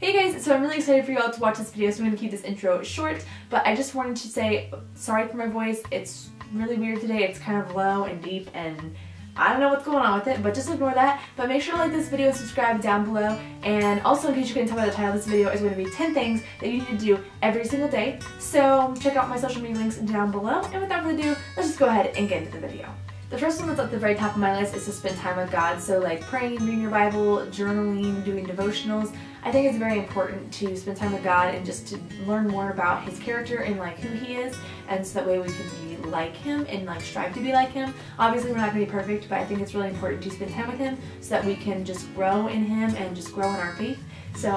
Hey guys, so I'm really excited for you all to watch this video, so I'm going to keep this intro short, but I just wanted to say sorry for my voice. It's really weird today. It's kind of low and deep and I don't know what's going on with it, but just ignore that. But make sure to like this video and subscribe down below. And also, in case you couldn't tell by the title of this video, is going to be 10 things that you need to do every single day. So check out my social media links down below. And without further ado, let's just go ahead and get into the video. The first one that's at the very top of my list is to spend time with God. So like praying, reading your Bible, journaling, doing devotionals. I think it's very important to spend time with God and just to learn more about His character and like who He is, and so that way we can be like Him and like strive to be like Him. Obviously we're not going to be perfect, but I think it's really important to spend time with Him so that we can just grow in Him and just grow in our faith. So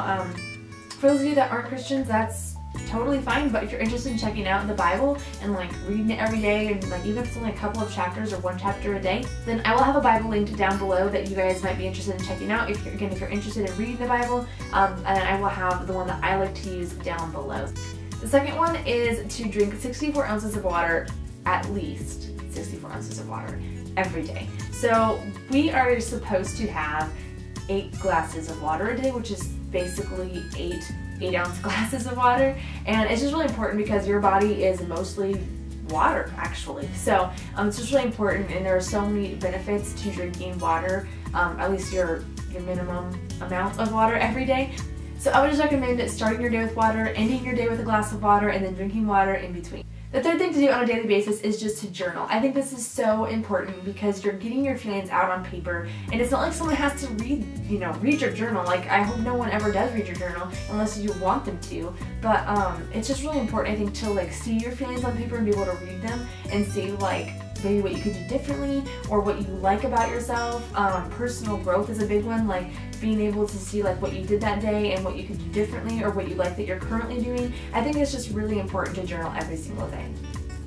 for those of you that aren't Christians, that's totally fine, but if you're interested in checking out the Bible and like reading it every day, and like even if it's only a couple of chapters or one chapter a day, then I will have a Bible linked down below that you guys might be interested in checking out if you're interested in reading the Bible, and I will have the one that I like to use down below. The second one is to drink 64 ounces of water, at least 64 ounces of water every day. So we are supposed to have 8 glasses of water a day, which is basically 8-ounce glasses of water, and it's just really important because your body is mostly water actually. So it's just really important, and there are so many benefits to drinking water, at least your minimum amount of water every day. So I would just recommend starting your day with water, ending your day with a glass of water, and then drinking water in between. The third thing to do on a daily basis is just to journal. I think this is so important because you're getting your feelings out on paper, and it's not like someone has to read your journal. Like, I hope no one ever does read your journal unless you want them to, but it's just really important, I think, to like see your feelings on paper and be able to read them and see like maybe what you could do differently or what you like about yourself. Personal growth is a big one, like being able to see like what you did that day and what you could do differently or what you like that you're currently doing. I think it's just really important to journal every single day.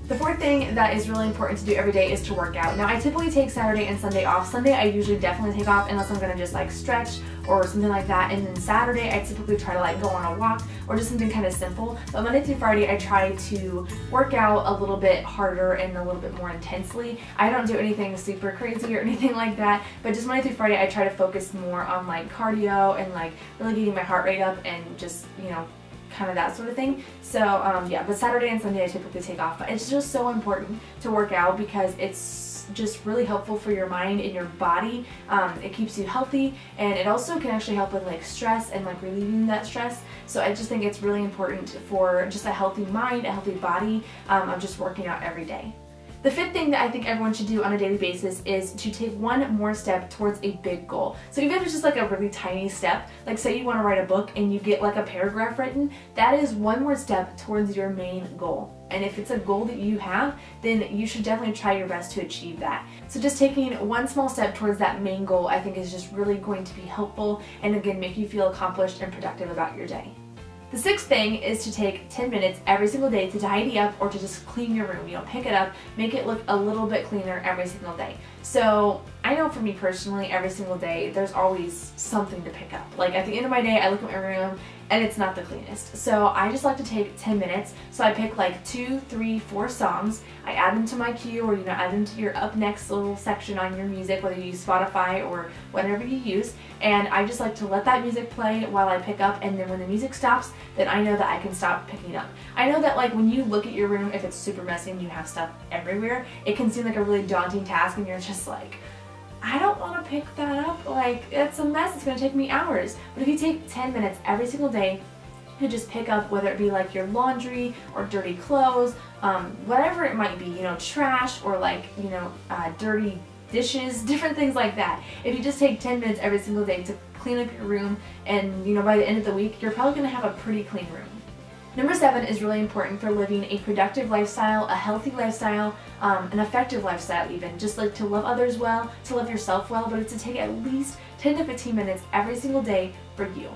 The fourth thing that is really important to do every day is to work out. Now I typically take Saturday and Sunday off. Sunday I usually definitely take off unless I'm going to just like stretch or something like that, and then Saturday I typically try to like go on a walk or just something kind of simple. But Monday through Friday I try to work out a little bit harder and a little bit more intensely. I don't do anything super crazy or anything like that, but just Monday through Friday I try to focus more on like cardio and like really getting my heart rate up and just, you know, kind of that sort of thing. So yeah, but Saturday and Sunday I typically take off. But it's just so important to work out because it's just really helpful for your mind and your body. It keeps you healthy, and it also can actually help with like stress and like relieving that stress. So I just think it's really important for just a healthy mind, a healthy body, of just working out every day. The fifth thing that I think everyone should do on a daily basis is to take one more step towards a big goal. So even if it's just like a really tiny step, like say you want to write a book and you get like a paragraph written, that is one more step towards your main goal. And if it's a goal that you have, then you should definitely try your best to achieve that. So just taking one small step towards that main goal, I think, is just really going to be helpful and again make you feel accomplished and productive about your day. The sixth thing is to take 10 minutes every single day to tidy up or to just clean your room. You know, pick it up, make it look a little bit cleaner every single day. So I know for me personally, every single day there's always something to pick up. Like at the end of my day, I look at my room and it's not the cleanest. So I just like to take 10 minutes. So I pick like 2, 3, 4 songs. I add them to my queue, or add them to your up next little section on your music, whether you use Spotify or whatever you use. And I just like to let that music play while I pick up, and then when the music stops, then I know that I can stop picking up. I know that like when you look at your room, if it's super messy and you have stuff everywhere, it can seem like a really daunting task and you're just like, I don't want to pick that up, like it's a mess, it's going to take me hours. But if you take 10 minutes every single day to just pick up, whether it be like your laundry or dirty clothes, whatever it might be, you know, trash or like, you know, dirty dishes, different things like that. If you just take 10 minutes every single day to clean up your room, and you know, by the end of the week, you're probably going to have a pretty clean room. Number 7 is really important for living a productive lifestyle, a healthy lifestyle, an effective lifestyle even. Just like to love others well, to love yourself well, but it's to take at least 10 to 15 minutes every single day for you.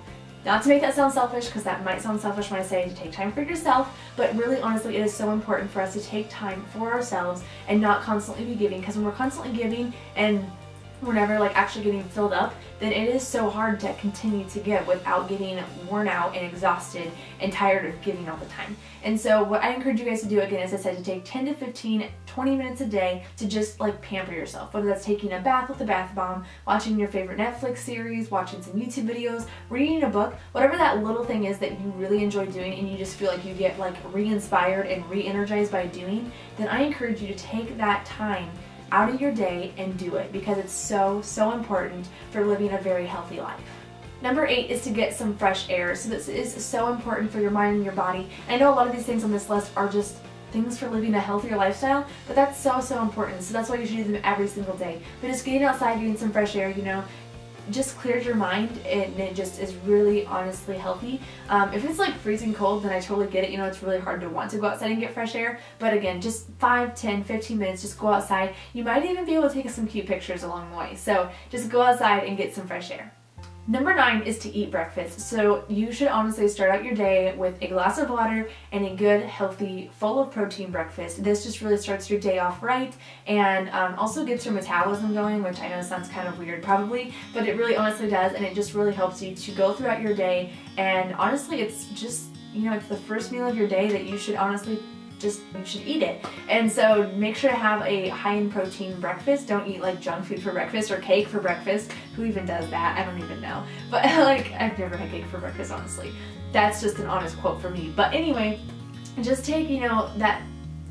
Not to make that sound selfish, because that might sound selfish when I say to take time for yourself, but really honestly it is so important for us to take time for ourselves and not constantly be giving, because when we're constantly giving and we're never like actually getting filled up, then it is so hard to continue to give without getting worn out and exhausted and tired of giving all the time. And so what I encourage you guys to do, again, as I said, to take 10 to 15, 20 minutes a day to just like pamper yourself, whether that's taking a bath with a bath bomb, watching your favorite Netflix series, watching some YouTube videos, reading a book, whatever that little thing is that you really enjoy doing and you just feel like you get like re-inspired and re-energized by doing, then I encourage you to take that time out of your day and do it, because it's so important for living a very healthy life. Number 8 is to get some fresh air. So this is so important for your mind and your body. I know a lot of these things on this list are just things for living a healthier lifestyle, but that's so important. So that's why you should do them every single day. But just getting outside, getting some fresh air, you know, just clears your mind and it just is really honestly healthy. If it's like freezing cold, then I totally get it. You know, it's really hard to want to go outside and get fresh air. But again, just 5, 10, 15 minutes, just go outside. You might even be able to take some cute pictures along the way. So just go outside and get some fresh air. Number 9 is to eat breakfast. So you should honestly start out your day with a glass of water and a good, healthy, full of protein breakfast. This just really starts your day off right and also gets your metabolism going, which I know sounds kind of weird probably, but it really honestly does, and it just really helps you to go throughout your day. And honestly, it's just, you know, it's the first meal of your day that you should honestly you should eat it. And so make sure to have a high in protein breakfast. Don't eat like junk food for breakfast or cake for breakfast. Who even does that? I don't even know. But like, I've never had cake for breakfast, honestly. That's just an honest quote from me. But anyway, just take, you know, that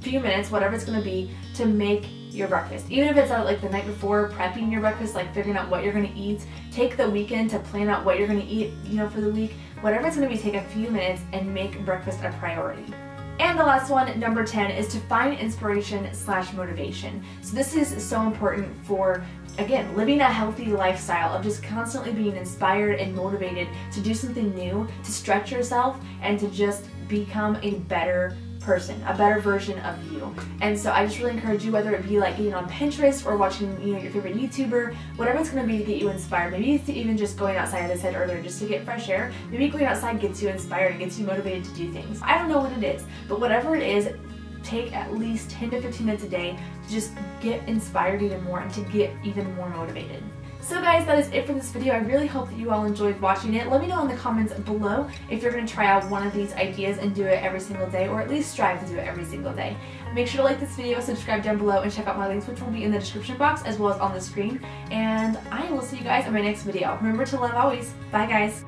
few minutes, whatever it's gonna be, to make your breakfast. Even if it's like the night before, prepping your breakfast, like figuring out what you're gonna eat. Take the weekend to plan out what you're gonna eat, you know, for the week. Whatever it's gonna be, take a few minutes and make breakfast a priority. And the last one, number 10, is to find inspiration/motivation. So this is so important for, again, living a healthy lifestyle of just constantly being inspired and motivated to do something new, to stretch yourself, and to just become a better person, a better version of you. And so I just really encourage you, whether it be like getting on Pinterest or watching, you know, your favorite YouTuber, whatever it's going to be to get you inspired. Maybe it's even just going outside, as I said earlier, just to get fresh air. Maybe going outside gets you inspired and gets you motivated to do things. I don't know what it is, but whatever it is, take at least 10 to 15 minutes a day to just get inspired even more and to get even more motivated. So guys, that is it for this video. I really hope that you all enjoyed watching it. Let me know in the comments below if you're going to try out one of these ideas and do it every single day, or at least strive to do it every single day. Make sure to like this video, subscribe down below, and check out my links, which will be in the description box as well as on the screen. And I will see you guys in my next video. Remember to love always. Bye guys.